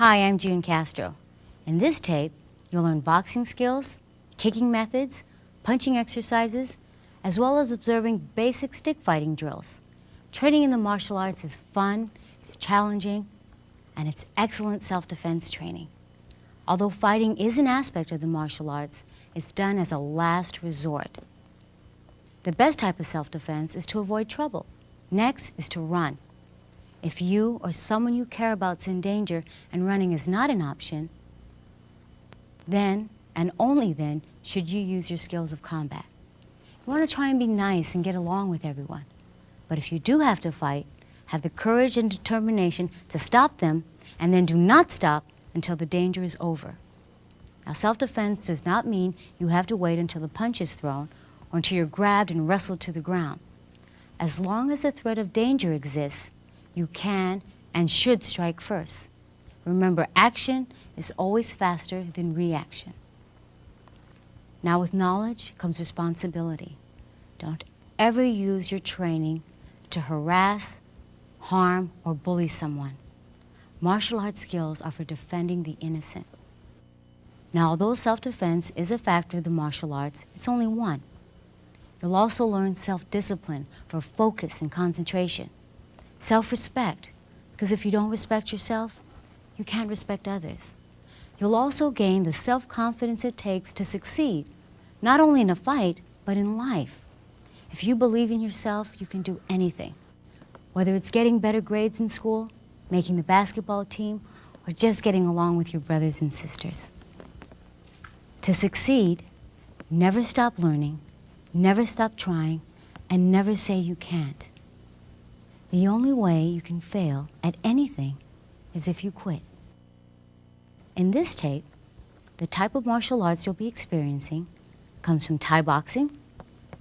Hi, I'm June Castro. In this tape, you'll learn boxing skills, kicking methods, punching exercises, as well as observing basic stick fighting drills. Training in the martial arts is fun, it's challenging, and it's excellent self-defense training. Although fighting is an aspect of the martial arts, it's done as a last resort. The best type of self-defense is to avoid trouble. Next is to run. If you or someone you care about is in danger and running is not an option, then, and only then, should you use your skills of combat. You want to try and be nice and get along with everyone. But if you do have to fight, have the courage and determination to stop them, and then do not stop until the danger is over. Now, self-defense does not mean you have to wait until the punch is thrown or until you're grabbed and wrestled to the ground. As long as the threat of danger exists, you can and should strike first. Remember, action is always faster than reaction. Now, with knowledge comes responsibility. Don't ever use your training to harass, harm, or bully someone. Martial arts skills are for defending the innocent. Now, although self-defense is a factor of the martial arts, it's only one. You'll also learn self-discipline for focus and concentration. Self-respect, because if you don't respect yourself, you can't respect others. You'll also gain the self-confidence it takes to succeed, not only in a fight, but in life. If you believe in yourself, you can do anything. Whether it's getting better grades in school, making the basketball team, or just getting along with your brothers and sisters. To succeed, never stop learning, never stop trying, and never say you can't. The only way you can fail at anything is if you quit. In this tape, the type of martial arts you'll be experiencing comes from Thai boxing,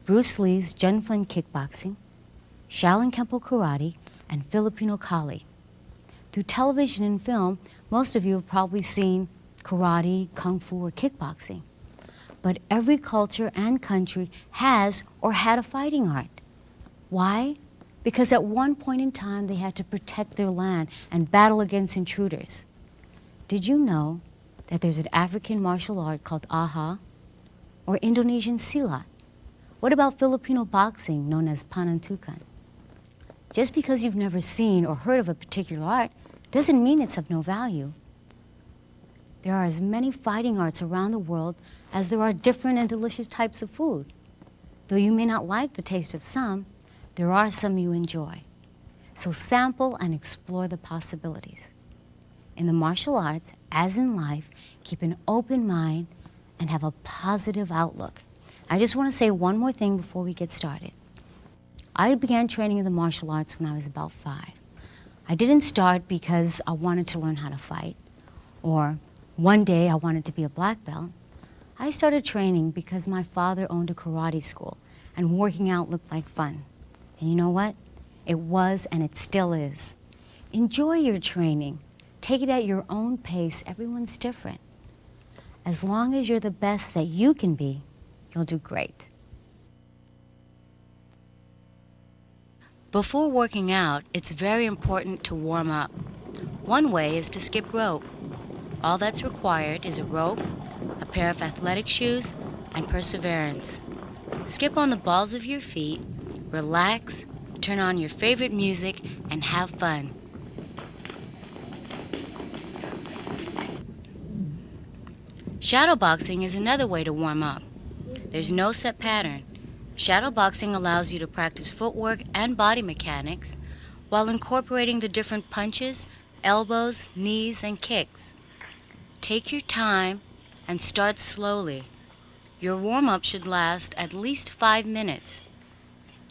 Bruce Lee's Jun Fun kickboxing, Shaolin Kempo karate, and Filipino Kali. Through television and film, most of you have probably seen karate, kung fu, or kickboxing. But every culture and country has or had a fighting art. Why? Because at one point in time, they had to protect their land and battle against intruders. Did you know that there's an African martial art called Aha, or Indonesian Silat? What about Filipino boxing, known as Panantukan? Just because you've never seen or heard of a particular art doesn't mean it's of no value. There are as many fighting arts around the world as there are different and delicious types of food. Though you may not like the taste of some, there are some you enjoy. So sample and explore the possibilities. In the martial arts, as in life, keep an open mind and have a positive outlook. I just want to say one more thing before we get started. I began training in the martial arts when I was about 5. I didn't start because I wanted to learn how to fight, or one day I wanted to be a black belt. I started training because my father owned a karate school, and working out looked like fun. And you know what? It was, and it still is. Enjoy your training. Take it at your own pace. Everyone's different. As long as you're the best that you can be, you'll do great. Before working out, it's very important to warm up. One way is to skip rope. All that's required is a rope, a pair of athletic shoes, and perseverance. Skip on the balls of your feet, relax, turn on your favorite music, and have fun. Shadowboxing is another way to warm up. There's no set pattern. Shadowboxing allows you to practice footwork and body mechanics while incorporating the different punches, elbows, knees, and kicks. Take your time and start slowly. Your warm-up should last at least 5 minutes.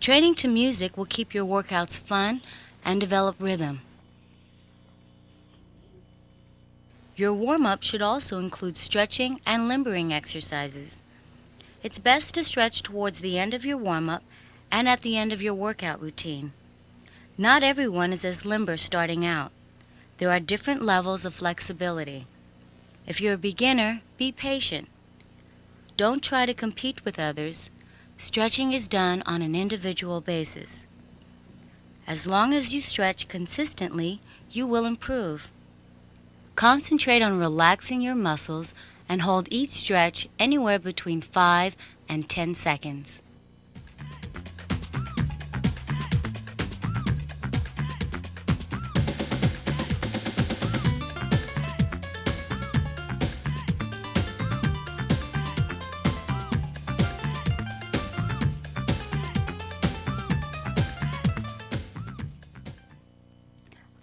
Training to music will keep your workouts fun and develop rhythm. Your warm-up should also include stretching and limbering exercises. It's best to stretch towards the end of your warm-up and at the end of your workout routine. Not everyone is as limber starting out. There are different levels of flexibility. If you're a beginner, be patient. Don't try to compete with others. Stretching is done on an individual basis. As long as you stretch consistently, you will improve. Concentrate on relaxing your muscles and hold each stretch anywhere between 5 and 10 seconds.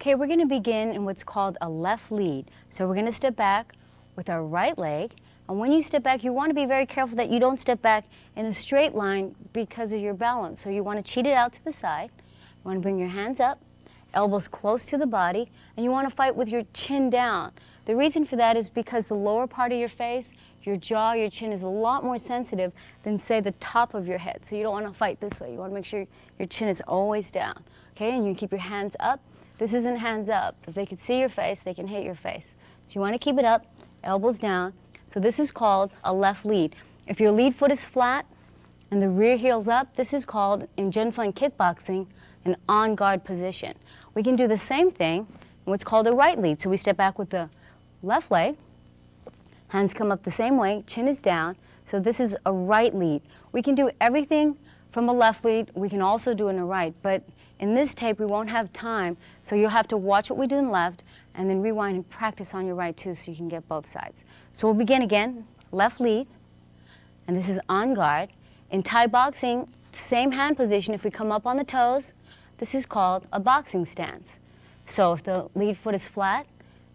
Okay, we're going to begin in what's called a left lead. So we're going to step back with our right leg. And when you step back, you want to be very careful that you don't step back in a straight line because of your balance. So you want to cheat it out to the side. You want to bring your hands up, elbows close to the body, and you want to fight with your chin down. The reason for that is because the lower part of your face, your jaw, your chin is a lot more sensitive than, say, the top of your head. So you don't want to fight this way. You want to make sure your chin is always down. Okay, and you keep your hands up. This isn't hands up. If they can see your face, they can hit your face. So you want to keep it up, elbows down. So this is called a left lead. If your lead foot is flat and the rear heel's up, this is called, in Genfleng kickboxing, an on-guard position. We can do the same thing in what's called a right lead. So we step back with the left leg, hands come up the same way, chin is down. So this is a right lead. We can do everything from a left lead. We can also do it in a right, but in this tape, we won't have time, so you'll have to watch what we do in left and then rewind and practice on your right too so you can get both sides. So we'll begin again, left lead, and this is on guard. In Thai boxing, same hand position. If we come up on the toes, this is called a boxing stance. So if the lead foot is flat,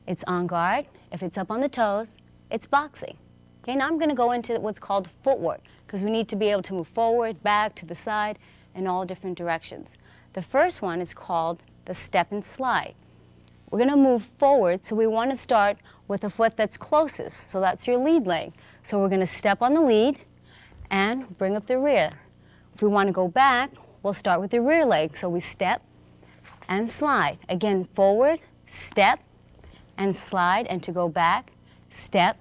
it's on guard. If it's up on the toes, it's boxing. Okay, now I'm going to go into what's called footwork because we need to be able to move forward, back, to the side, in all different directions. The first one is called the step and slide. We're going to move forward, so we want to start with the foot that's closest. So that's your lead leg. So we're going to step on the lead and bring up the rear. If we want to go back, we'll start with the rear leg. So we step and slide. Again, forward, step and slide, and to go back, step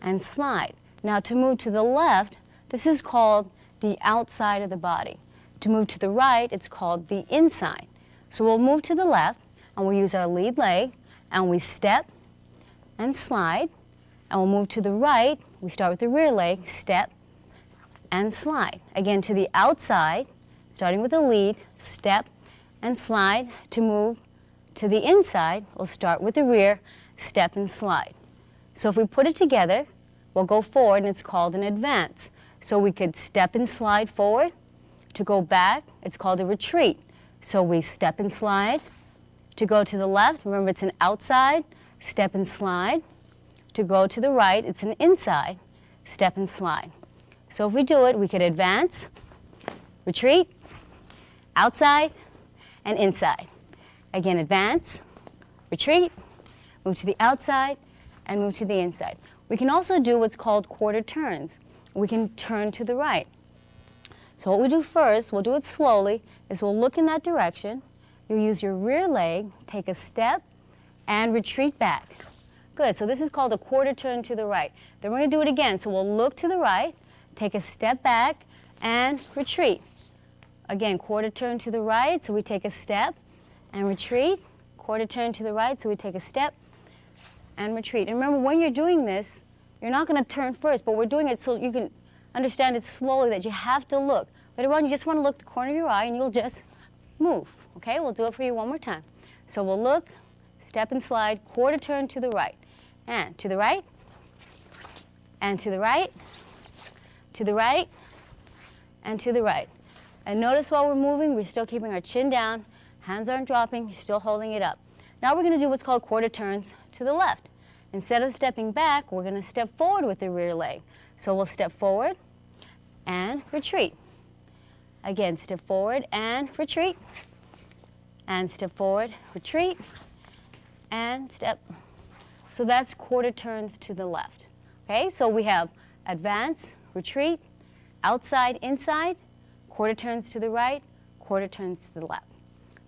and slide. Now to move to the left, this is called the outside of the body. To move to the right, it's called the inside. So we'll move to the left, and we'll use our lead leg, and we step and slide. And we'll move to the right. We start with the rear leg, step and slide. Again, to the outside, starting with the lead, step and slide. To move to the inside, we'll start with the rear, step and slide. So if we put it together, we'll go forward, and it's called an advance. So we could step and slide forward. To go back, it's called a retreat. So we step and slide. To go to the left, remember it's an outside, step and slide. To go to the right, it's an inside, step and slide. So if we do it, we could advance, retreat, outside, and inside. Again, advance, retreat, move to the outside, and move to the inside. We can also do what's called quarter turns. We can turn to the right. So what we do first, we'll do it slowly, is we'll look in that direction. You'll use your rear leg, take a step, and retreat back. Good, so this is called a quarter turn to the right. Then we're going to do it again. So we'll look to the right, take a step back, and retreat. Again, quarter turn to the right, so we take a step and retreat. Quarter turn to the right, so we take a step and retreat. And remember, when you're doing this, you're not going to turn first, but we're doing it so you can understand it slowly that you have to look. Later on, you just want to look at the corner of your eye and you'll just move. Okay, we'll do it for you one more time. So we'll look, step and slide, quarter turn to the right. And to the right, and to the right, to the right, and to the right. And notice while we're moving, we're still keeping our chin down, hands aren't dropping, you're still holding it up. Now we're going to do what's called quarter turns to the left. Instead of stepping back, we're going to step forward with the rear leg. So we'll step forward and retreat. Again, step forward and retreat. And step forward, retreat, and step. So that's quarter turns to the left. Okay, so we have advance, retreat, outside, inside, quarter turns to the right, quarter turns to the left.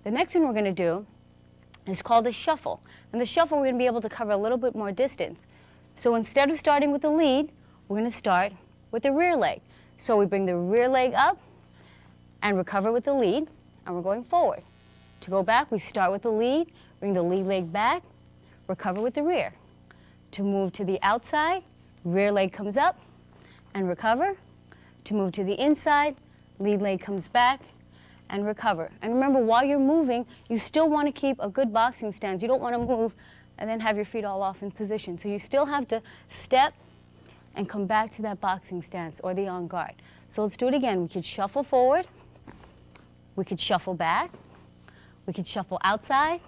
The next one we're going to do is called a shuffle. And the shuffle, we're going to be able to cover a little bit more distance. So instead of starting with the lead, we're going to start with the rear leg. So we bring the rear leg up and recover with the lead, and we're going forward. To go back, we start with the lead, bring the lead leg back, recover with the rear. To move to the outside, rear leg comes up and recover. To move to the inside, lead leg comes back and recover. And remember, while you're moving, you still want to keep a good boxing stance. You don't want to move and then have your feet all off in position. So you still have to step and come back to that boxing stance or the on guard. So let's do it again. We could shuffle forward, we could shuffle back, we could shuffle outside,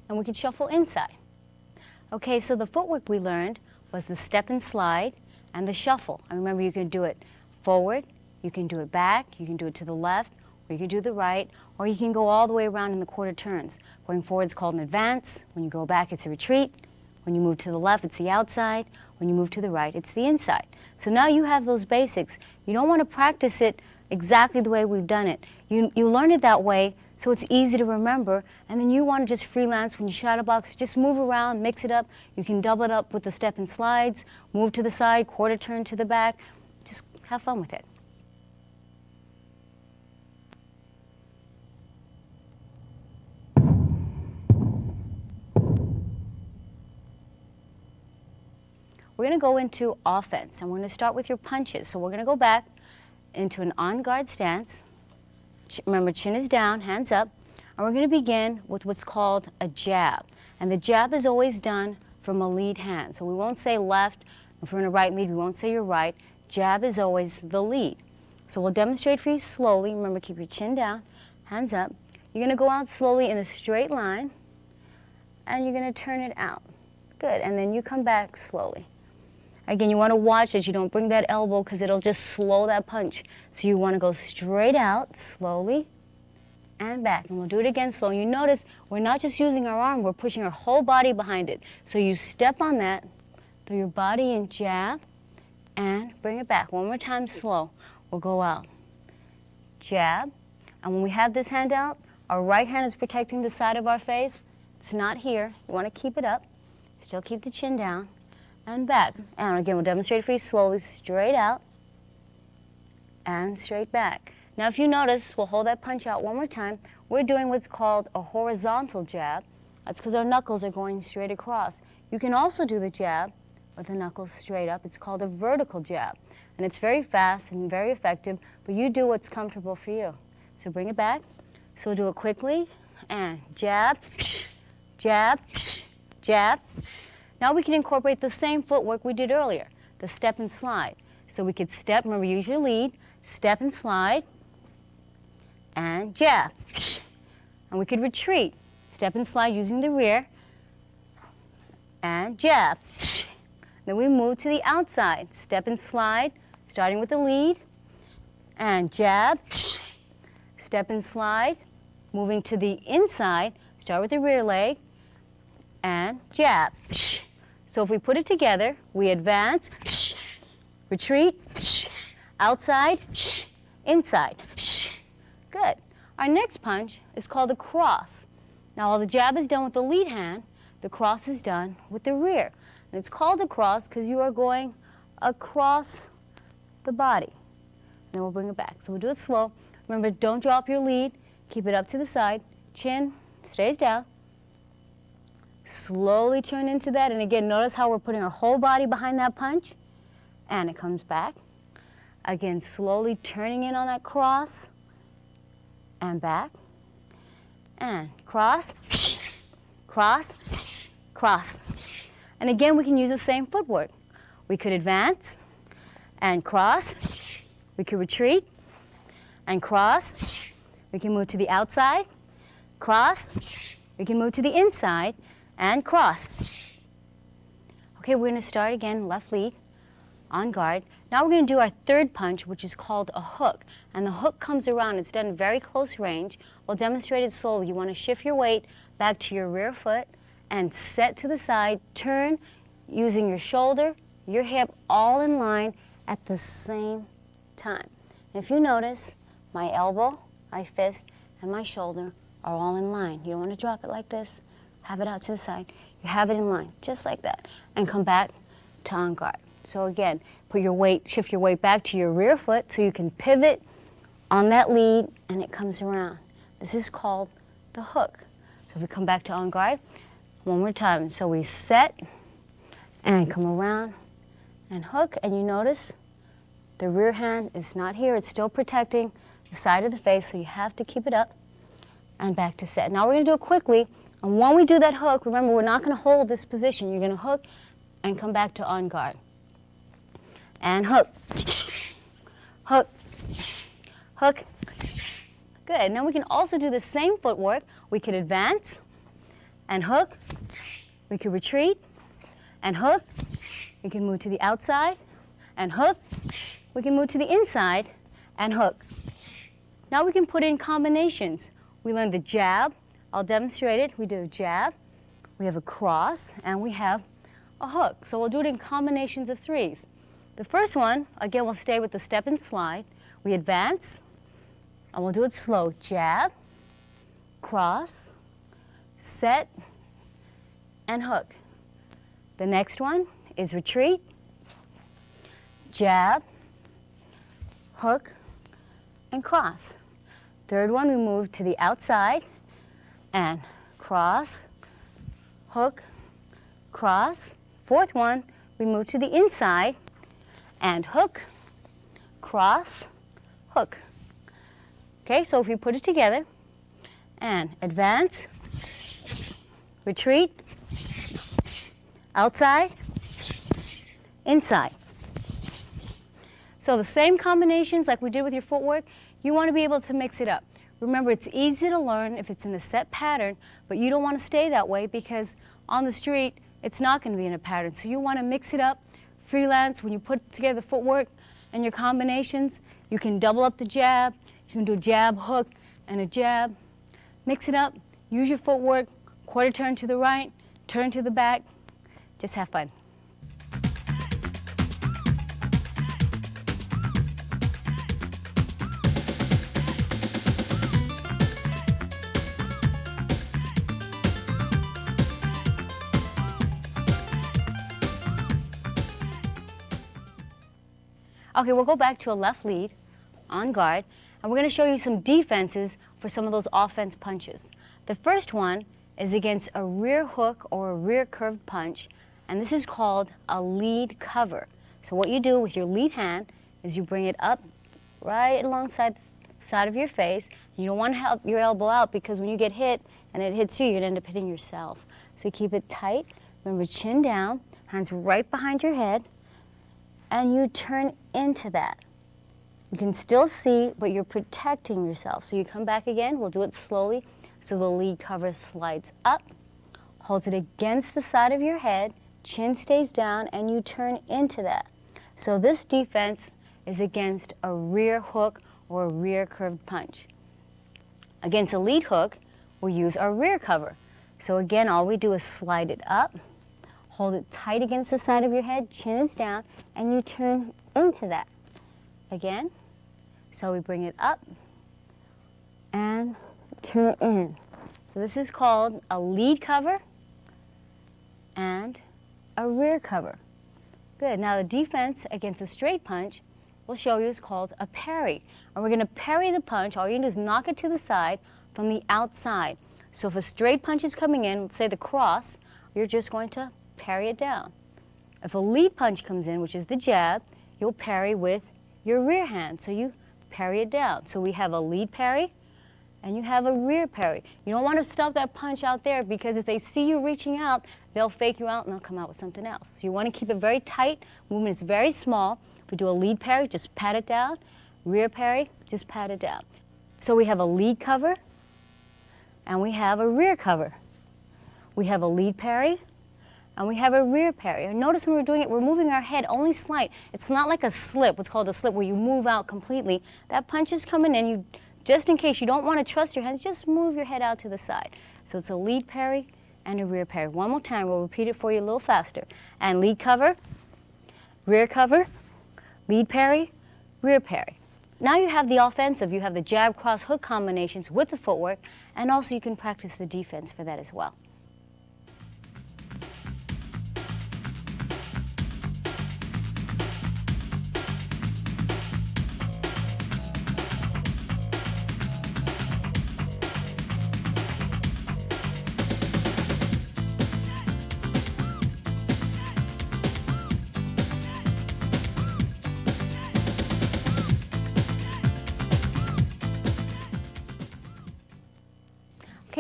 and we could shuffle inside. Okay, so the footwork we learned was the step and slide and the shuffle. And remember, you can do it forward, you can do it back, you can do it to the left, or you can do the right, or you can go all the way around in the quarter turns. Going forward is called an advance. When you go back, it's a retreat. When you move to the left, it's the outside. When you move to the right, it's the inside. So now you have those basics. You don't want to practice it exactly the way we've done it. You learn it that way so it's easy to remember, and then you want to just freelance when you shadow box, just move around, mix it up. You can double it up with the step and slides, move to the side, quarter turn to the back. Just have fun with it. We're going to go into offense, and we're going to start with your punches. So we're going to go back into an on-guard stance. Remember, chin is down, hands up, and we're going to begin with what's called a jab. And the jab is always done from a lead hand. So we won't say left. If we're in a right lead, we won't say your right. Jab is always the lead. So we'll demonstrate for you slowly. Remember, keep your chin down, hands up. You're going to go out slowly in a straight line, and you're going to turn it out. Good, and then you come back slowly. Again, you want to watch that you don't bring that elbow because it'll just slow that punch. So you want to go straight out, slowly, and back. And we'll do it again slow. You notice we're not just using our arm, we're pushing our whole body behind it. So you step on that, through your body and jab, and bring it back. One more time, slow. We'll go out, jab. And when we have this hand out, our right hand is protecting the side of our face. It's not here. You want to keep it up. Still keep the chin down. And back. And again, we'll demonstrate for you slowly, straight out and straight back. Now, if you notice, we'll hold that punch out one more time. We're doing what's called a horizontal jab. That's because our knuckles are going straight across. You can also do the jab with the knuckles straight up. It's called a vertical jab. And it's very fast and very effective, but you do what's comfortable for you. So bring it back. So we'll do it quickly. And jab, jab, jab. Now we can incorporate the same footwork we did earlier, the step and slide. So we could step, remember, use your lead, step and slide, and jab. And we could retreat, step and slide using the rear, and jab. Then we move to the outside, step and slide, starting with the lead, and jab, step and slide, moving to the inside, start with the rear leg, and jab. So if we put it together, we advance, retreat, outside, inside. Good. Our next punch is called a cross. Now, while the jab is done with the lead hand, the cross is done with the rear. And it's called a cross because you are going across the body. Then we'll bring it back. So we'll do it slow. Remember, don't drop your lead. Keep it up to the side. Chin stays down. Slowly turn into that, and again, notice how we're putting our whole body behind that punch, and it comes back. Again, slowly turning in on that cross, and back, and cross, cross, cross. And again, we can use the same footwork. We could advance, and cross. We could retreat, and cross. We can move to the outside, cross. We can move to the inside, and cross. Okay, we're going to start again, left lead, on guard. Now we're going to do our third punch, which is called a hook. And the hook comes around, it's done in very close range. We'll demonstrate it slowly. You want to shift your weight back to your rear foot and set to the side, turn using your shoulder, your hip, all in line at the same time. And if you notice, my elbow, my fist, and my shoulder are all in line. You don't want to drop it like this. Have it out to the side. You have it in line, just like that. And come back to on guard. So again, put your weight, shift your weight back to your rear foot so you can pivot on that lead and it comes around. This is called the hook. So if we come back to on guard, One more time. So we set and come around and hook, and you notice the rear hand is not here. It's still protecting the side of the face, so you have to keep it up and back to set. Now we're going to do it quickly, and when we do that hook, remember we're not going to hold this position. You're going to hook and come back to on guard. And hook, hook, hook. Good. Now we can also do the same footwork. We could advance and hook. We could retreat and hook. We can move to the outside and hook. We can move to the inside and hook. Now we can put in combinations. We learned the jab. I'll demonstrate it. We do a jab. We have a cross, and we have a hook. So we'll do it in combinations of threes. The first one, again, we'll stay with the step and slide. We advance, and we'll do it slow. Jab, cross, set, and hook. The next one is retreat, jab, hook, and cross. Third one, we move to the outside and cross, hook, cross. Fourth one, we move to the inside and hook, cross, hook. Okay, so if we put it together and advance, retreat, outside, inside. So the same combinations like we did with your footwork, you want to be able to mix it up. Remember, it's easy to learn if it's in a set pattern, but you don't want to stay that way because on the street, it's not going to be in a pattern. So you want to mix it up. Freelance, when you put together footwork and your combinations, you can double up the jab. You can do a jab, hook, and a jab. Mix it up. Use your footwork. Quarter turn to the right, turn to the back. Just have fun. Okay, we'll go back to a left lead, on guard, and we're going to show you some defenses for some of those offense punches. The first one is against a rear hook or a rear curved punch, and this is called a lead cover. So what you do with your lead hand is you bring it up right alongside the side of your face. You don't want to help your elbow out because when you get hit and it hits you, you're going to end up hitting yourself. So keep it tight. Remember, chin down, hands right behind your head, and you turn into that. You can still see, but you're protecting yourself. So you come back again, we'll do it slowly. So the lead cover slides up, holds it against the side of your head, chin stays down, and you turn into that. So this defense is against a rear hook or a rear curved punch. Against a lead hook, we'll use our rear cover. So again, all we do is slide it up, hold it tight against the side of your head, chin is down, and you turn into that. Again, so we bring it up and turn in. So this is called a lead cover and a rear cover. Good. Now the defense against a straight punch we'll show you is called a parry. And we're going to parry the punch. All you do is knock it to the side from the outside. So if a straight punch is coming in, let's say the cross, you're just going to parry it down. If a lead punch comes in, which is the jab, you'll parry with your rear hand. So you parry it down. So we have a lead parry and you have a rear parry. You don't want to stop that punch out there because if they see you reaching out, they'll fake you out and they'll come out with something else. So you want to keep it very tight. Movement is very small. If we do a lead parry, just pat it down. Rear parry, just pat it down. So we have a lead cover and we have a rear cover. We have a lead parry and we have a rear parry. And notice when we're doing it, we're moving our head only slight. It's not like a slip, what's called a slip, where you move out completely. That punch is coming in. You, just in case you don't want to trust your hands, just move your head out to the side. So it's a lead parry and a rear parry. One more time, we'll repeat it for you a little faster. And lead cover, rear cover, lead parry, rear parry. Now you have the offensive. You have the jab, cross, hook combinations with the footwork, and also you can practice the defense for that as well.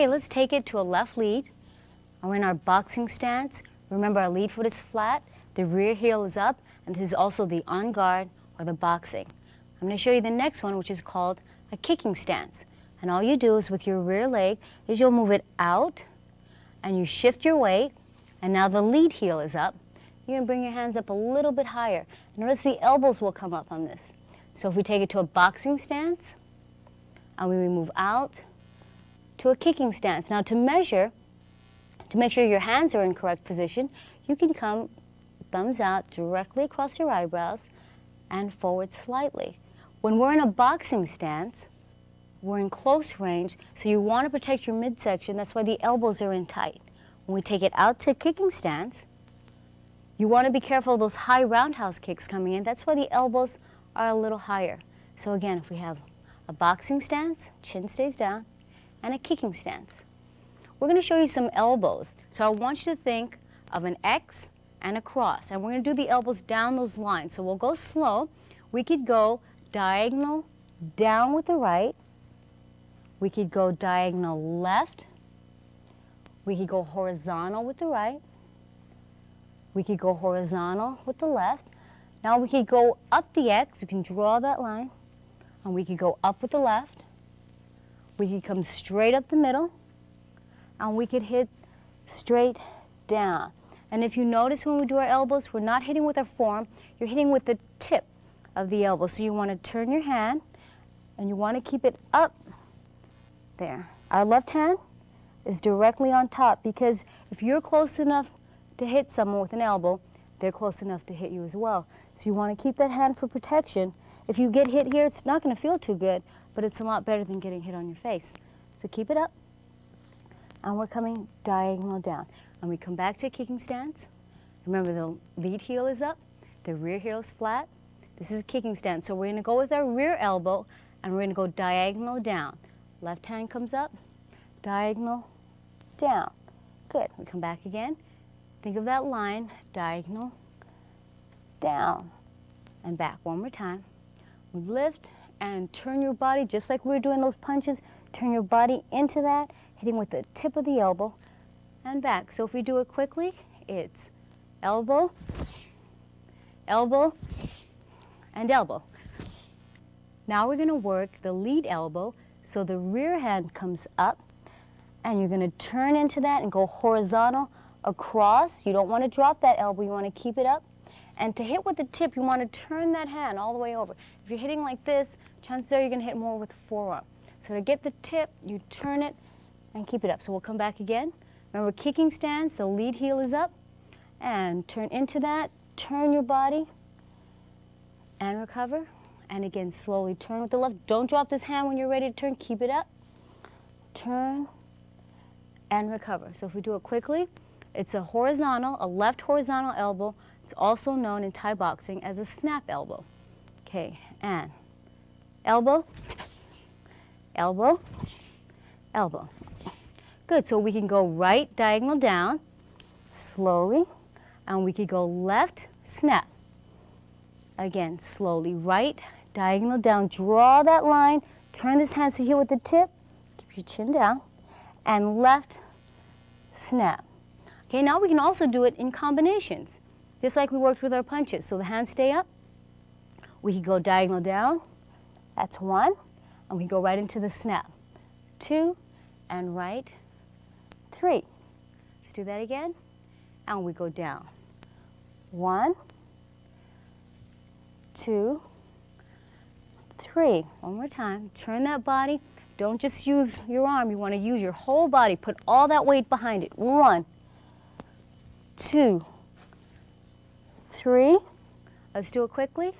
Okay, let's take it to a left lead. And we're in our boxing stance. Remember, our lead foot is flat, the rear heel is up, and this is also the on guard or the boxing. I'm going to show you the next one, which is called a kicking stance. And all you do is with your rear leg is you'll move it out and you shift your weight, and now the lead heel is up. You're going to bring your hands up a little bit higher. Notice the elbows will come up on this. So if we take it to a boxing stance, and we move out to a kicking stance. Now to make sure your hands are in correct position, you can come thumbs out directly across your eyebrows and forward slightly. When we're in a boxing stance, we're in close range, so you want to protect your midsection. That's why the elbows are in tight. When we take it out to a kicking stance, you want to be careful of those high roundhouse kicks coming in. That's why the elbows are a little higher. So again, if we have a boxing stance, chin stays down, and a kicking stance. We're going to show you some elbows. So I want you to think of an X and a cross, and we're going to do the elbows down those lines. So we'll go slow. We could go diagonal down with the right. We could go diagonal left. We could go horizontal with the right. We could go horizontal with the left. Now we could go up the X. You can draw that line. And we could go up with the left. We could come straight up the middle. And we could hit straight down. And if you notice when we do our elbows, we're not hitting with our forearm. You're hitting with the tip of the elbow. So you want to turn your hand, and you want to keep it up there. Our left hand is directly on top, because if you're close enough to hit someone with an elbow, they're close enough to hit you as well. So you want to keep that hand for protection. If you get hit here, it's not going to feel too good, but it's a lot better than getting hit on your face. So keep it up. And we're coming diagonal down. And we come back to a kicking stance. Remember, the lead heel is up, the rear heel is flat. This is a kicking stance. So we're going to go with our rear elbow, and we're going to go diagonal down. Left hand comes up, diagonal down. Good. We come back again. Think of that line, diagonal down and back. One more time. We lift and turn your body, just like we were doing those punches. Turn your body into that, hitting with the tip of the elbow and back. So if we do it quickly, it's elbow, elbow, and elbow. Now we're going to work the lead elbow, so the rear hand comes up, and you're going to turn into that and go horizontal across. You don't want to drop that elbow, you want to keep it up. And to hit with the tip, you want to turn that hand all the way over. If you're hitting like this, chances are you're going to hit more with the forearm. So to get the tip, you turn it and keep it up. So we'll come back again. Remember, kicking stance, the lead heel is up, and turn into that, turn your body, and recover. And again, slowly turn with the left. Don't drop this hand when you're ready to turn, keep it up. Turn and recover. So if we do it quickly, it's a horizontal, a left horizontal elbow. It's also known in Thai boxing as a snap elbow. Okay, and elbow, elbow, elbow. Good, so we can go right diagonal down, slowly, and we could go left, snap. Again, slowly, right, diagonal down, draw that line, turn this hand so here with the tip, keep your chin down, and left, snap. Okay, now we can also do it in combinations, just like we worked with our punches. So the hands stay up, we can go diagonal down, that's one, and we go right into the snap. Two, and right, three. Let's do that again, and we go down. One, two, three. One more time. Turn that body. Don't just use your arm. You want to use your whole body. Put all that weight behind it. One, two, three. Let's do it quickly.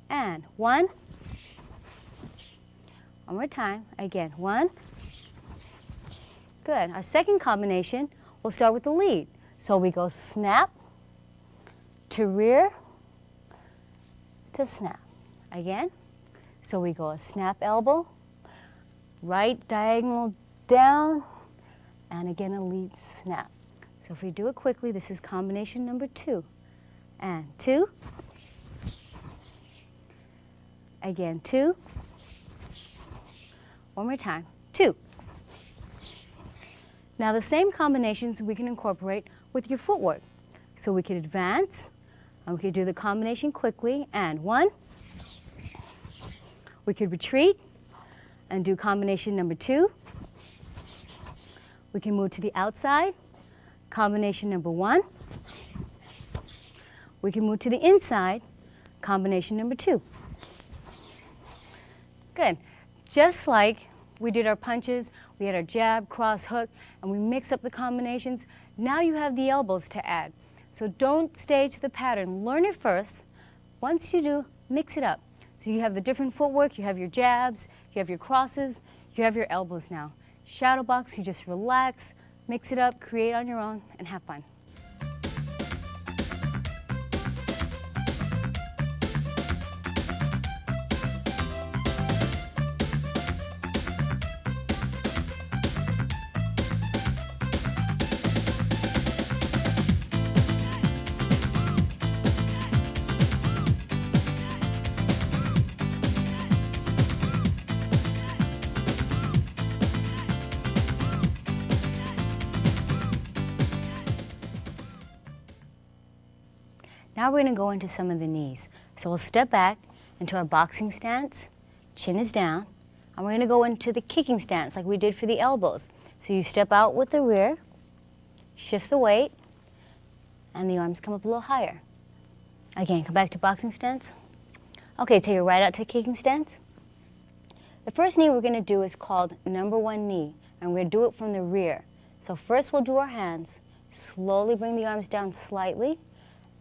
And one. One more time. Again. One. Good. Our second combination, we'll start with the lead. So we go snap to rear to snap. Again. So we go a snap elbow, right diagonal down, and again a lead snap. So if we do it quickly, this is combination number two. And two. Again, two. One more time. Two. Now the same combinations we can incorporate with your footwork. So we could advance, and we could do the combination quickly, and 1. We could retreat and do combination number 2. We can move to the outside, combination number 1. We can move to the inside, combination number 2. Good. Just like we did our punches, we had our jab, cross, hook, and we mix up the combinations. Now you have the elbows to add. So don't stage the pattern. Learn it first. Once you do, mix it up. So you have the different footwork, you have your jabs, you have your crosses, you have your elbows now. Shadow box, you just relax, mix it up, create on your own, and have fun. Now we're going to go into some of the knees. So we'll step back into our boxing stance, chin is down, and we're going to go into the kicking stance like we did for the elbows. So you step out with the rear, shift the weight, and the arms come up a little higher. Again, come back to boxing stance. Okay, take it right out to kicking stance. The first knee we're going to do is called number 1 knee, and we're going to do it from the rear. So first we'll do our hands, slowly bring the arms down slightly,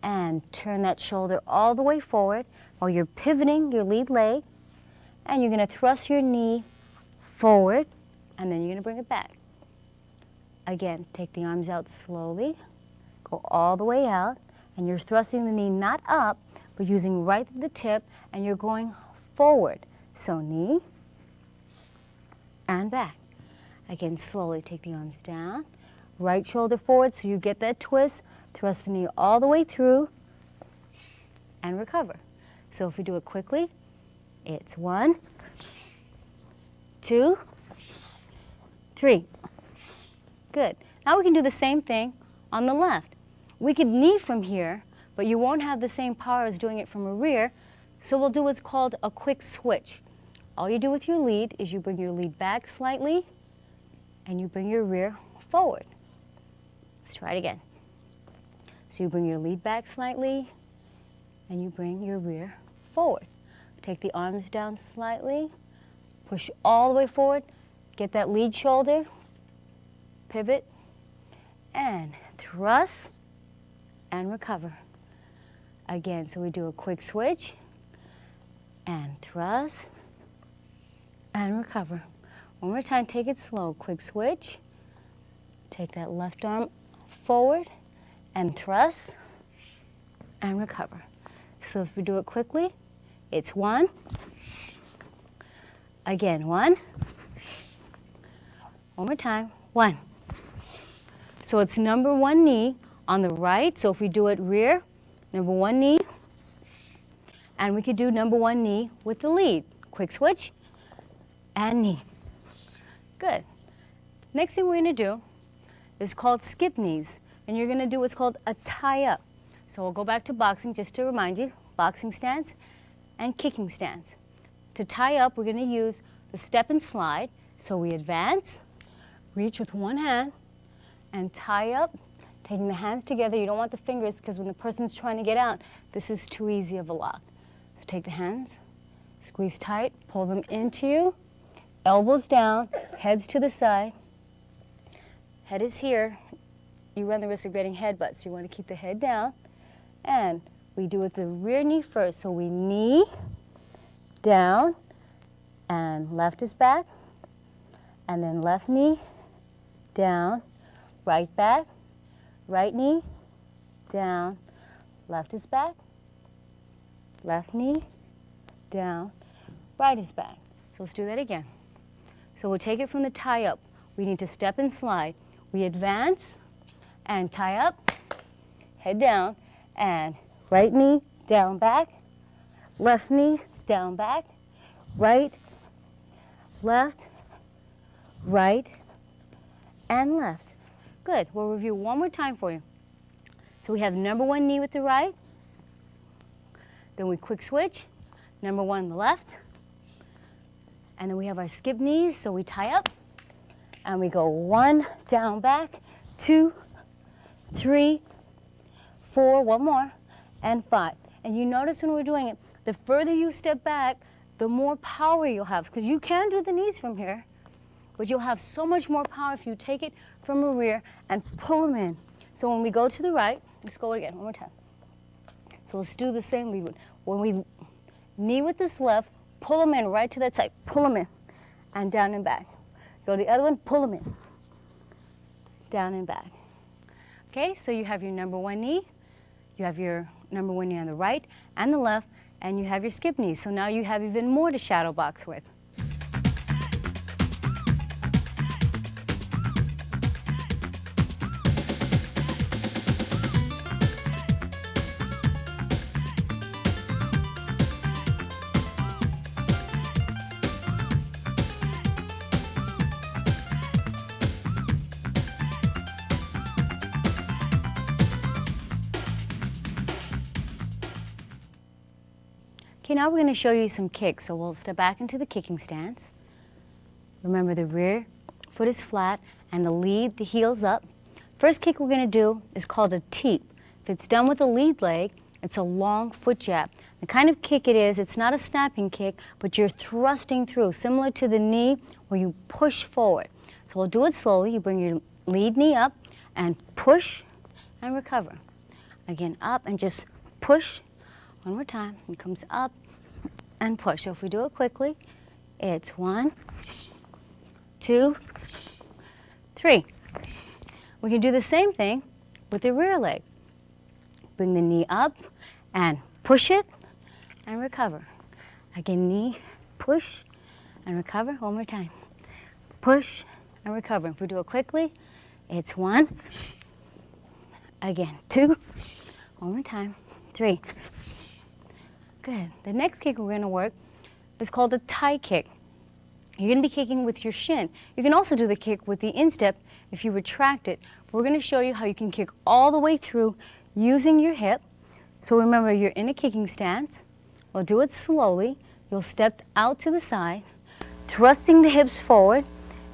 and turn that shoulder all the way forward while you're pivoting your lead leg, and you're going to thrust your knee forward, and then you're going to bring it back. Again, take the arms out slowly, go all the way out, and you're thrusting the knee not up, but using right at the tip, and you're going forward. So knee and back. Again, slowly take the arms down, right shoulder forward so you get that twist. Thrust the knee all the way through and recover. So if we do it quickly, it's 1, 2, 3. Good. Now we can do the same thing on the left. We could knee from here, but you won't have the same power as doing it from a rear, so we'll do what's called a quick switch. All you do with your lead is you bring your lead back slightly, and you bring your rear forward. Let's try it again. So you bring your lead back slightly, and you bring your rear forward. Take the arms down slightly, push all the way forward, get that lead shoulder, pivot, and thrust, and recover. Again, so we do a quick switch, and thrust, and recover. One more time, take it slow, quick switch, take that left arm forward, and thrust, and recover. So if we do it quickly, it's 1, again 1, one more time, 1. So it's number 1 knee on the right, so if we do it rear, number 1 knee, and we could do number 1 knee with the lead. Quick switch, and knee. Good. Next thing we're going to do is called skip knees. And you're going to do what's called a tie-up. So we'll go back to boxing just to remind you, boxing stance and kicking stance. To tie up, we're going to use the step and slide. So we advance, reach with one hand, and tie up, taking the hands together. You don't want the fingers because when the person's trying to get out, this is too easy of a lock. So take the hands, squeeze tight, pull them into you, elbows down, heads to the side. Head is here. You run the risk of getting headbutts, so you want to keep the head down. And we do it the rear knee first. So we knee, down, and left is back. And then left knee, down, right back, right knee, down, left is back, left knee, down, right is back. So let's do that again. So we'll take it from the tie up. We need to step and slide. We advance and tie up, head down, and right knee, down, back, left knee, down, back, right, left, right, and left. Good. We'll review one more time for you. So we have number one knee with the right. Then we quick switch. Number one on the left. And then we have our skip knees, so we tie up. And we go 1, down, back, 2, 3, 4, one more, and 5. And you notice when we're doing it, the further you step back, the more power you'll have. Because you can do the knees from here, but you'll have so much more power if you take it from the rear and pull them in. So when we go to the right, let's go again, one more time. So let's do the same lead. When we knee with this left, pull them in right to that side, pull them in, and down and back. Go to the other one, pull them in, down and back. Okay, so you have your number one knee, you have your number one knee on the right and the left, and you have your skip knees. So now you have even more to shadow box with. Okay, now we're going to show you some kicks. So we'll step back into the kicking stance. Remember, the rear foot is flat and the lead, the heel's up. First kick we're going to do is called a teep. If it's done with the lead leg, it's a long foot jab. The kind of kick it is, it's not a snapping kick, but you're thrusting through, similar to the knee where you push forward. So we'll do it slowly. You bring your lead knee up and push and recover. Again, up and just push. One more time. It comes up and push. So if we do it quickly, it's 1, 2, 3. We can do the same thing with the rear leg. Bring the knee up and push it and recover. Again, knee, push and recover. One more time. Push and recover. If we do it quickly, it's 1. Again, 2. One more time. 3. Good. The next kick we're going to work is called a tie kick. You're going to be kicking with your shin. You can also do the kick with the instep if you retract it. We're going to show you how you can kick all the way through using your hip. So remember, you're in a kicking stance. We'll do it slowly. You'll step out to the side, thrusting the hips forward.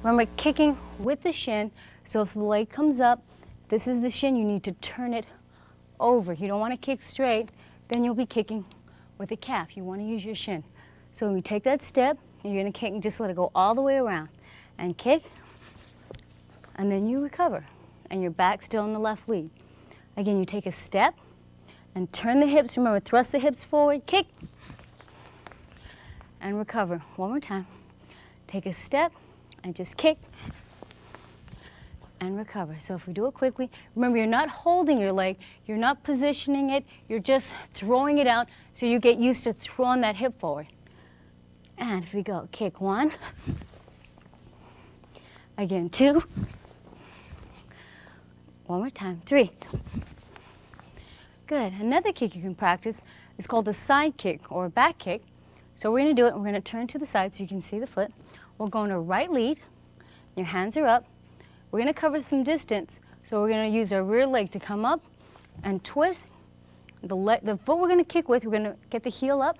Remember, kicking with the shin. So if the leg comes up, this is the shin, you need to turn it over. You don't want to kick straight, then you'll be kicking with the calf. You want to use your shin. So when you take that step, you're going to kick and just let it go all the way around. And kick, and then you recover. And you're back still in the left lead. Again, you take a step and turn the hips. Remember, thrust the hips forward, kick, and recover. One more time. Take a step and just kick and recover. So if we do it quickly, remember, you're not holding your leg, you're not positioning it, you're just throwing it out so you get used to throwing that hip forward. And if we go, kick 1, again 2, one more time, 3. Good. Another kick you can practice is called a side kick or a back kick. So we're going to do it, we're going to turn to the side so you can see the foot. We'll go into right lead, your hands are up. We're going to cover some distance, so we're going to use our rear leg to come up and twist. The foot we're going to kick with, we're going to get the heel up.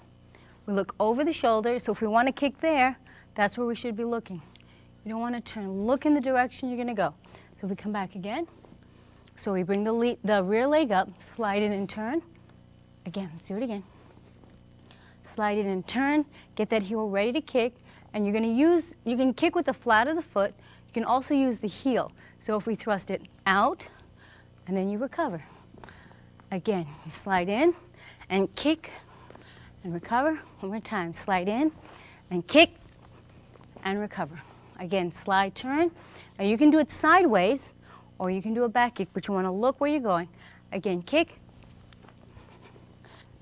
We look over the shoulder, so if we want to kick there, that's where we should be looking. You don't want to turn, look in the direction you're going to go. So if we come back again, so we bring the rear leg up, slide it and turn. Again, let's do it again. Slide it and turn, get that heel ready to kick, and you're going to use, you can kick with the flat of the foot. You can also use the heel. So if we thrust it out, and then you recover. Again, you slide in and kick and recover. One more time, slide in and kick and recover. Again, slide, turn. Now you can do it sideways, or you can do a back kick, but you want to look where you're going. Again, kick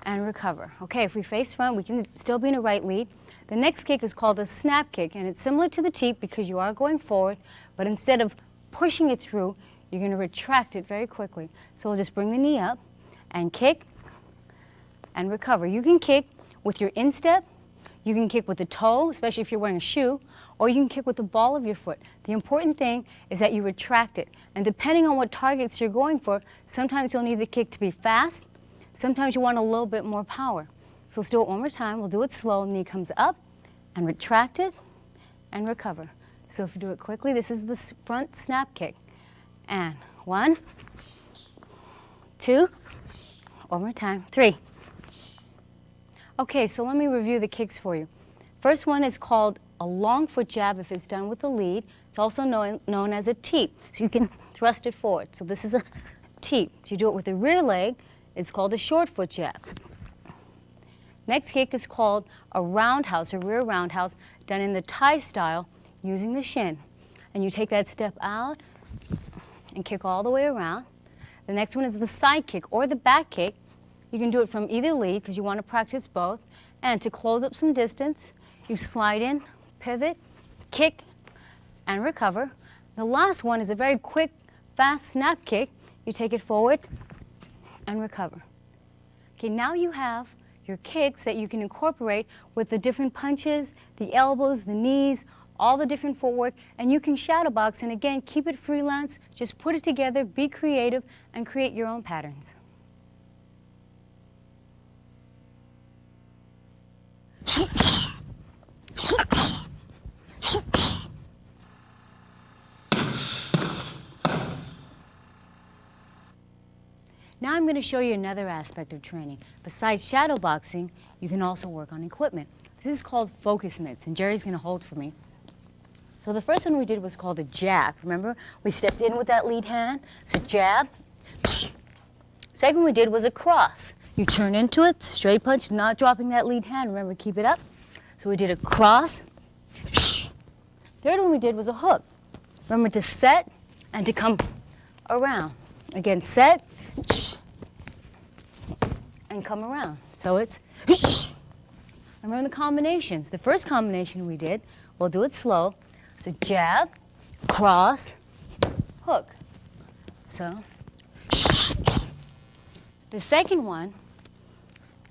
and recover. Okay, if we face front, we can still be in a right lead. The next kick is called a snap kick, and it's similar to the teep because you are going forward, but instead of pushing it through, you're going to retract it very quickly. So we'll just bring the knee up and kick and recover. You can kick with your instep, You can kick with the toe, especially if you're wearing a shoe, or you can kick with the ball of your foot. The important thing is that you retract it. And depending on what targets you're going for, sometimes you'll need the kick to be fast, sometimes you want a little bit more power. So let's do it one more time. We'll do it slow. Knee comes up and retract it and recover. So if you do it quickly, this is the front snap kick. And 1, 2, one more time, 3. Okay, so let me review the kicks for you. First one is called a long foot jab if it's done with the lead. It's also known as a teep, so you can thrust it forward. So this is a teep. So you do it with the rear leg, it's called a short foot jab. Next kick is called a roundhouse, a rear roundhouse, done in the Thai style using the shin. And you take that step out and kick all the way around. The next one is the side kick or the back kick. You can do it from either lead because you want to practice both. And to close up some distance, you slide in, pivot, kick, and recover. The last one is a very quick, fast snap kick. You take it forward and recover. Okay, now you have your kicks that you can incorporate with the different punches, the elbows, the knees, all the different footwork, and you can shadow box, and again, keep it freelance, just put it together, be creative, and create your own patterns. Now I'm going to show you another aspect of training. Besides shadow boxing, you can also work on equipment. This is called focus mitts, and Jerry's going to hold for me. So the first one we did was called a jab. Remember, we stepped in with that lead hand. So jab. Second one we did was a cross. You turn into it, straight punch, not dropping that lead hand. Remember, keep it up. So we did a cross. Third one we did was a hook. Remember to set and to come around. Again, set and come around. So it's, remember the combinations. The first combination we did, we'll do it slow. So jab, cross, hook. So the second one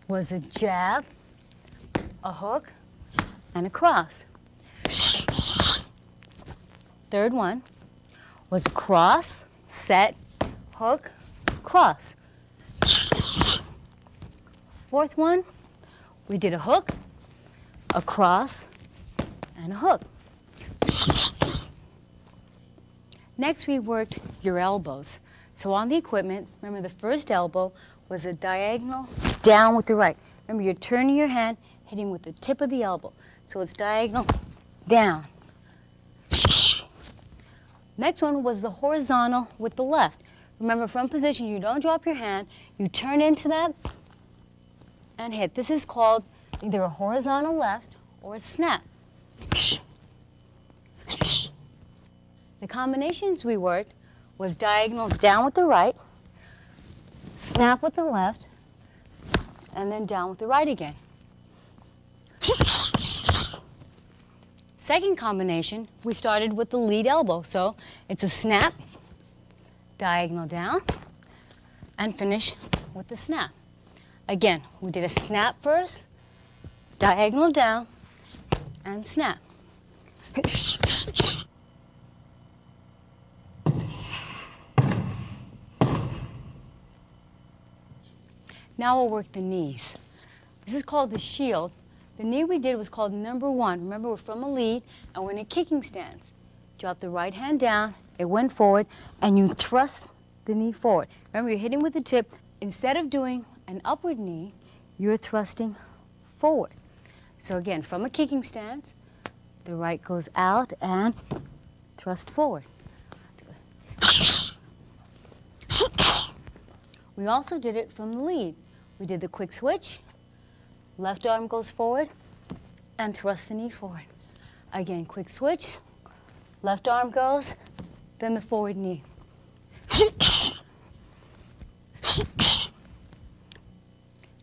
was a jab, a hook, and a cross. Third one was cross, set, hook, cross. Fourth one, we did a hook, a cross, and a hook. Next, we worked your elbows. So on the equipment, remember the first elbow was a diagonal down with the right. Remember, you're turning your hand, hitting with the tip of the elbow. So it's diagonal down. Next one was the horizontal with the left. Remember, from position, you don't drop your hand. You turn into that and hit. This is called either a horizontal left or a snap. The combinations we worked was diagonal down with the right, snap with the left, and then down with the right again. Second combination, we started with the lead elbow. So it's a snap, diagonal down, and finish with the snap. Again, we did a snap first, diagonal down, and snap. Now we'll work the knees. This is called the shield. The knee we did was called number 1. Remember, we're from a lead, and we're in a kicking stance. Drop the right hand down, it went forward, and you thrust the knee forward. Remember, you're hitting with the tip. Instead of doing an upward knee, you're thrusting forward. So again, from a kicking stance, the right goes out and thrust forward. We also did it from the lead. We did the quick switch, left arm goes forward, and thrust the knee forward. Again, quick switch, left arm goes, then the forward knee.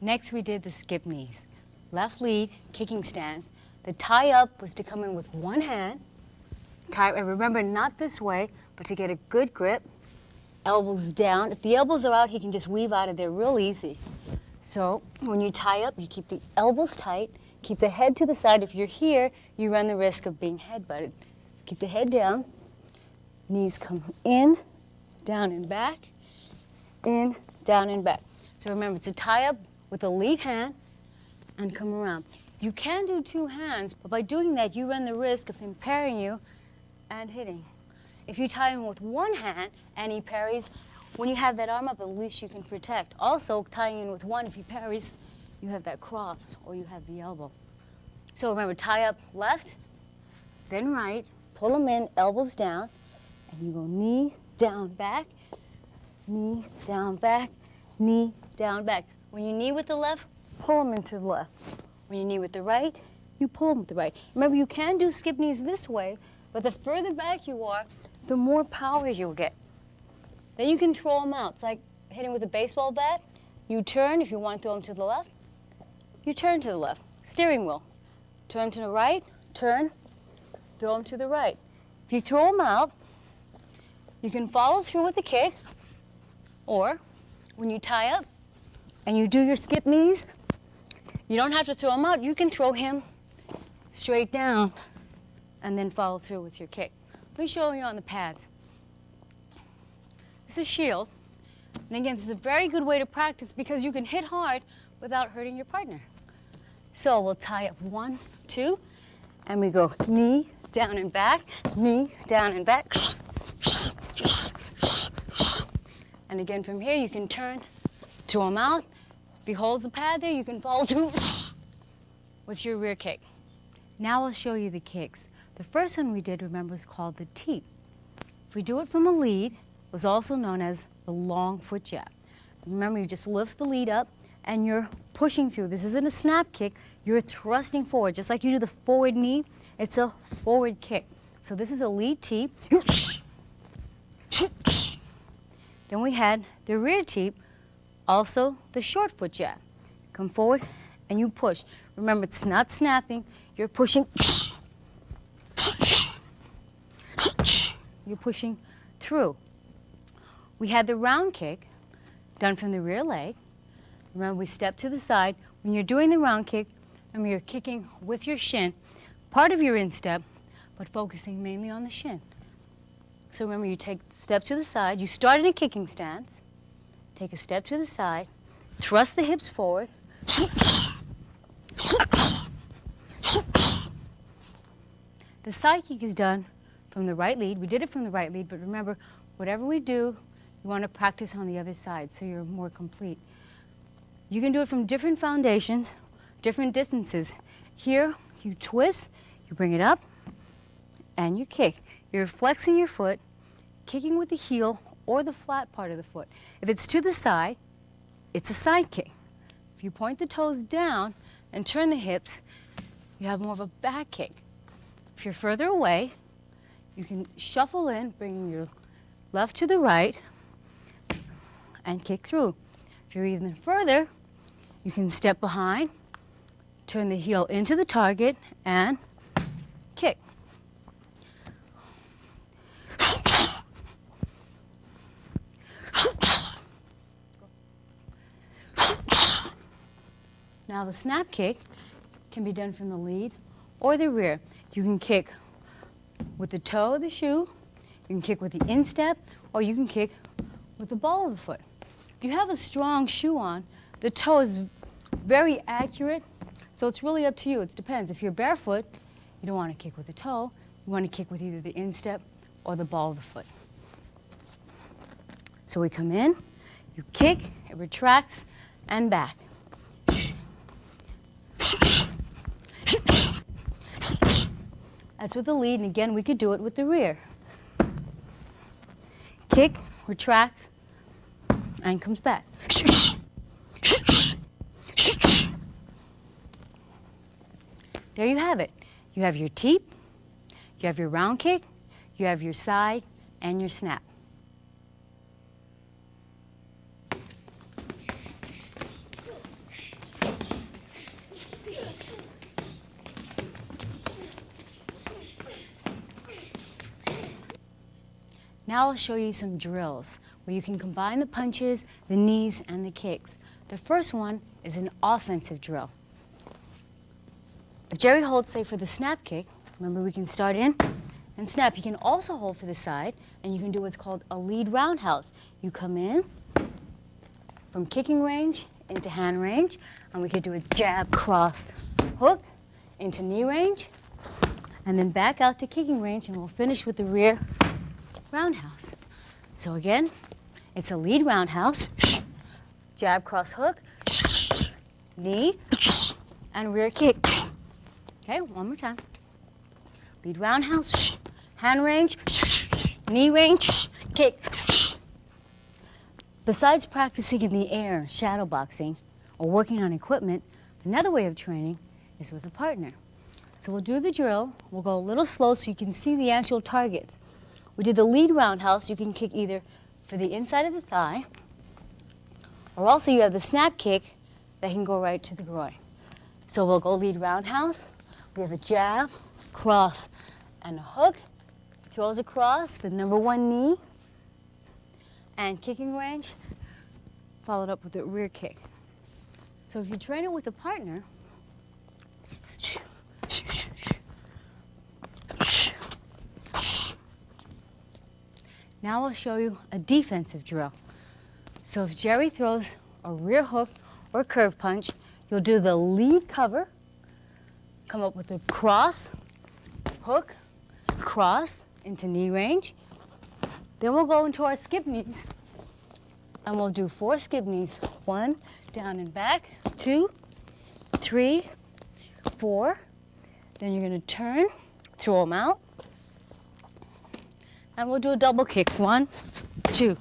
Next, we did the skip knees. Left lead, kicking stance. The tie up was to come in with one hand. And remember, not this way, but to get a good grip. Elbows down. If the elbows are out, he can just weave out of there real easy. So when you tie up, you keep the elbows tight, Keep the head to the side. If you're here, you run the risk of being head-butted. Keep the head down. Knees come in, down and back, in, down and back. So remember, it's a tie-up with the lead hand and come around. You can do two hands, but by doing that, you run the risk of him parrying you and hitting. If you tie him with one hand and he parries, when you have that arm up, at least you can protect. Also, tying in with one, if he parries, you have that cross or you have the elbow. So remember, tie up left, then right, pull them in, elbows down, and you go knee, down, back, knee, down, back, knee, down, back. When you knee with the left, pull them into the left. When you knee with the right, you pull them with the right. Remember, you can do skip knees this way, but the further back you are, the more power you'll get. Then you can throw them out. It's like hitting with a baseball bat. You turn if you want to throw them to the left. You turn to the left. Steering wheel. Turn to the right, turn, throw them to the right. If you throw them out, you can follow through with the kick, or when you tie up and you do your skip knees, you don't have to throw him out. You can throw him straight down and then follow through with your kick. Let me show you on the pads. This is shield. And again, this is a very good way to practice because you can hit hard without hurting your partner. So we'll tie up 1, 2, and we go knee, down and back, knee, down and back. And again, from here, you can turn, throw him out. If he holds the pad there, you can follow through with your rear kick. Now I'll show you the kicks. The first one we did, remember, was called the teep. If we do it from a lead, it was also known as the long foot jab. Remember, you just lift the lead up and you're pushing through. This isn't a snap kick, you're thrusting forward. Just like you do the forward knee, it's a forward kick. So this is a lead teep. Then we had the rear teep, also the short foot jab. Come forward and you push. Remember, it's not snapping, you're pushing. You're pushing through. We had the round kick done from the rear leg. Remember, we step to the side. When you're doing the round kick, remember you're kicking with your shin, part of your instep, but focusing mainly on the shin. So remember, you take a step to the side. You start in a kicking stance. Take a step to the side. Thrust the hips forward. The side kick is done from the right lead. We did it from the right lead, but remember, whatever we do, you want to practice on the other side so you're more complete. You can do it from different foundations, different distances. Here, you twist, you bring it up, and you kick. You're flexing your foot, kicking with the heel or the flat part of the foot. If it's to the side, it's a side kick. If you point the toes down and turn the hips, you have more of a back kick. If you're further away, you can shuffle in, bringing your left to the right, and kick through. If you're even further, you can step behind, turn the heel into the target, and kick. Now the snap kick can be done from the lead or the rear. You can kick with the toe of the shoe, you can kick with the instep, or you can kick with the ball of the foot. If you have a strong shoe on, the toe is very accurate, so it's really up to you. It depends. If you're barefoot, you don't want to kick with the toe. You want to kick with either the instep or the ball of the foot. So we come in, you kick, it retracts, and back. That's with the lead, and again, we could do it with the rear. Kick, retracts, and comes back. There you have it. You have your teep, you have your round kick, you have your side, and your snap. Now I'll show you some drills where you can combine the punches, the knees, and the kicks. The first one is an offensive drill. If Jerry holds, say, for the snap kick, remember we can start in and snap. You can also hold for the side, and you can do what's called a lead roundhouse. You come in from kicking range into hand range, and we could do a jab, cross, hook into knee range, and then back out to kicking range, and we'll finish with the rear roundhouse. So again, it's a lead roundhouse, jab, cross, hook, knee, and rear kick. Okay, one more time. Lead roundhouse, hand range, knee range, kick. Besides practicing in the air, shadow boxing, or working on equipment, another way of training is with a partner. So we'll do the drill. We'll go a little slow so you can see the actual targets. We did the lead roundhouse. You can kick either for the inside of the thigh, or also you have the snap kick that can go right to the groin. So we'll go lead roundhouse. We have a jab, cross, and a hook. Throws across the number one knee, and kicking range, followed up with a rear kick. So if you train it with a partner, now I'll show you a defensive drill. So if Jerry throws a rear hook or curve punch, you'll do the lead cover, come up with a cross, hook, cross into knee range. Then we'll go into our skip knees, and we'll do 4 skip knees. 1, down and back, 2, 3, 4. Then you're gonna turn, throw them out, and we'll do a double kick. 1, 2.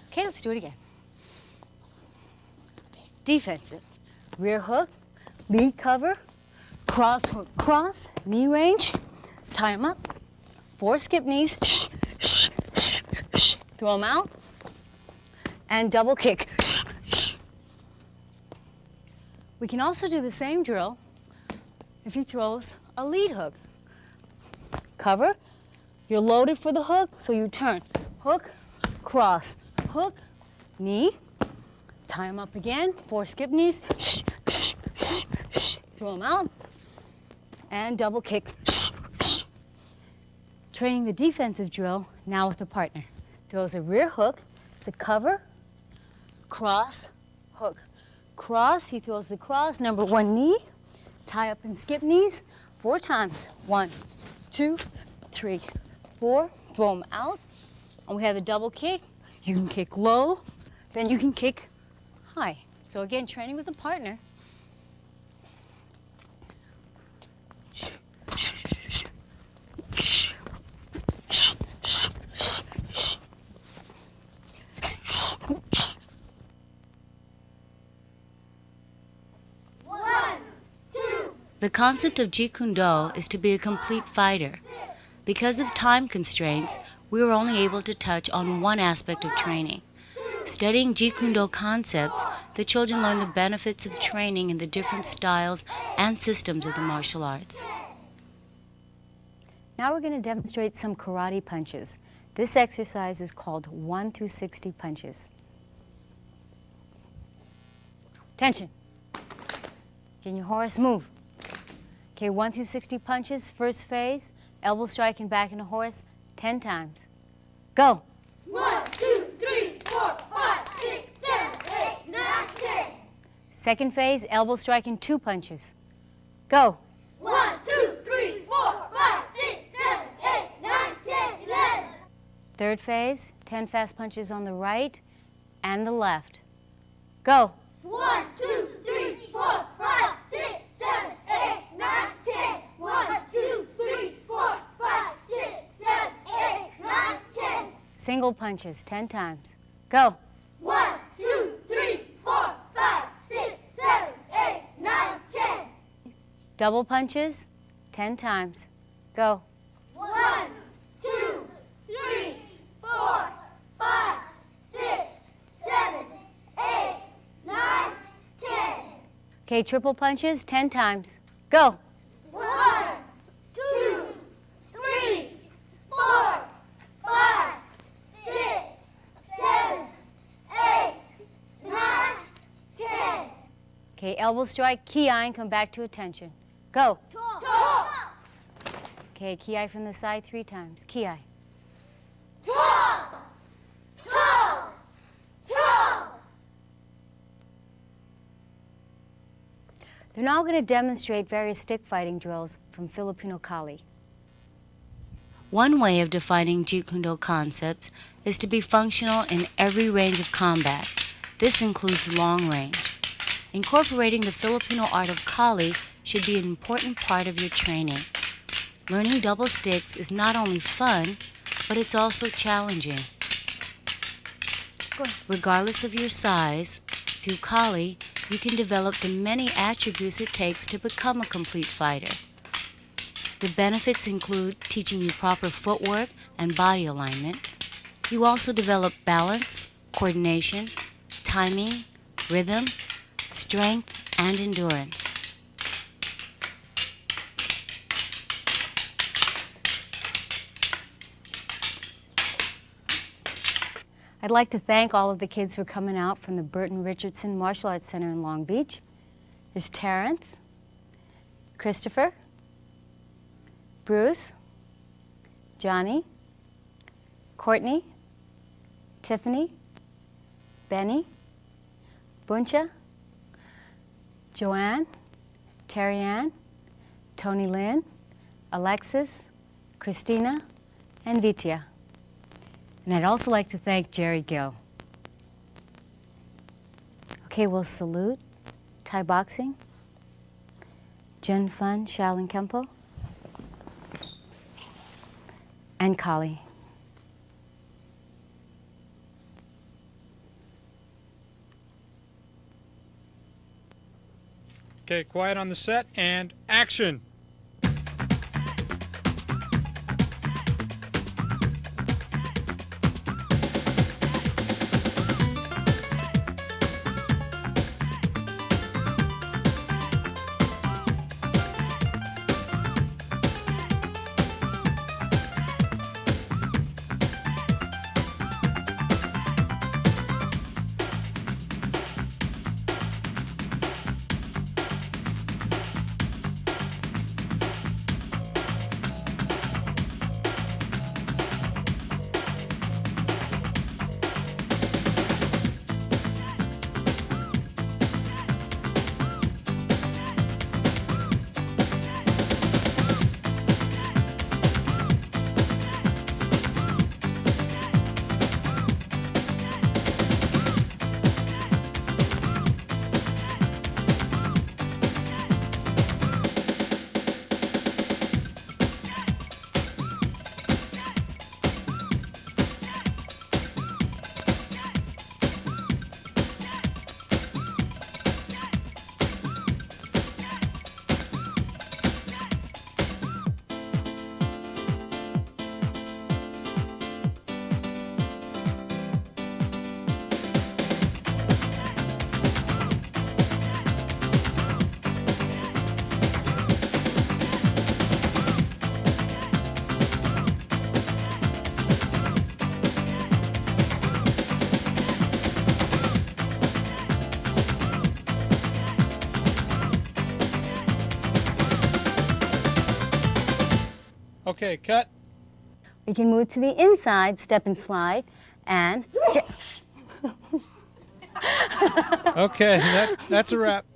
Okay, let's do it again. Defensive, rear hook, lead cover, cross hook, cross, knee range, tie them up, 4 skip knees, throw them out, and double kick. We can also do the same drill if he throws a lead hook. Cover, you're loaded for the hook, so you turn. Hook, cross, hook, knee, tie them up again, 4 skip knees, throw them out, and double kick. Training the defensive drill now with a partner. Throws a rear hook, it's a cover, cross, hook. Cross, he throws the cross, number one knee, tie up and skip knees 4 times. 1, 2, 3, 4, throw them out. And we have a double kick. You can kick low, then you can kick high. So again, training with a partner. The concept of Jeet Kune Do is to be a complete fighter. Because of time constraints, we were only able to touch on one aspect of training. Studying Jeet Kune Do concepts, the children learn the benefits of training in the different styles and systems of the martial arts. Now we're going to demonstrate some karate punches. This exercise is called 1 through 60 punches. Attention. Can your horse move? Okay, 1 through 60 punches. First phase, elbow strike and back in the horse 10 times. Go. 1, 2, 3, 4, 5, 6, 7, 8, 9, 10. Second phase, elbow strike and 2 punches. Go. 1, 2, 3, 4, 5, 6, 7, 8, 9, 10, 11. Third phase, 10 fast punches on the right and the left. Go. 1, 2, 3, 4, 5, 6, 7, 8, 9, 10. 1, 2, 3, 4, 5, 6, 7, 8, 9, 10. Single punches 10 times. Go. 1, 2, 3, 4, 5, 6, 7, 8, 9, 10. Double punches 10 times. Go. 1, 2, 3, 4, 5, 6, 7, 8, 9, 10. Okay, triple punches 10 times. Go. 1, 2, 3, 4, 5, 6, 7, 8, 9, 10. Okay, elbow strike, ki-ine, come back to attention. Go. Tall. Okay, ki from the side 3 times. Ki. Tall. Tall. Tall. They're now going to demonstrate various stick fighting drills from Filipino Kali. One way of defining Jeet Kune Do concepts is to be functional in every range of combat. This includes long range. Incorporating the Filipino art of Kali should be an important part of your training. Learning double sticks is not only fun, but it's also challenging. Regardless of your size, through Kali, you can develop the many attributes it takes to become a complete fighter. The benefits include teaching you proper footwork and body alignment. You also develop balance, coordination, timing, rhythm, strength, and endurance. I'd like to thank all of the kids who are coming out from the Burton Richardson Martial Arts Center in Long Beach. There's Terrence, Christopher, Bruce, Johnny, Courtney, Tiffany, Benny, Buncha, Joanne, Terry Ann, Tony Lynn, Alexis, Christina, and Vitya. And I'd also like to thank Jerry Gill. Okay, we'll salute Thai boxing, Jun Fun Shaolin Kempo, and Kali. Okay, quiet on the set and action. Okay, cut. We can move to the inside, step and slide, and... Okay, that's a wrap.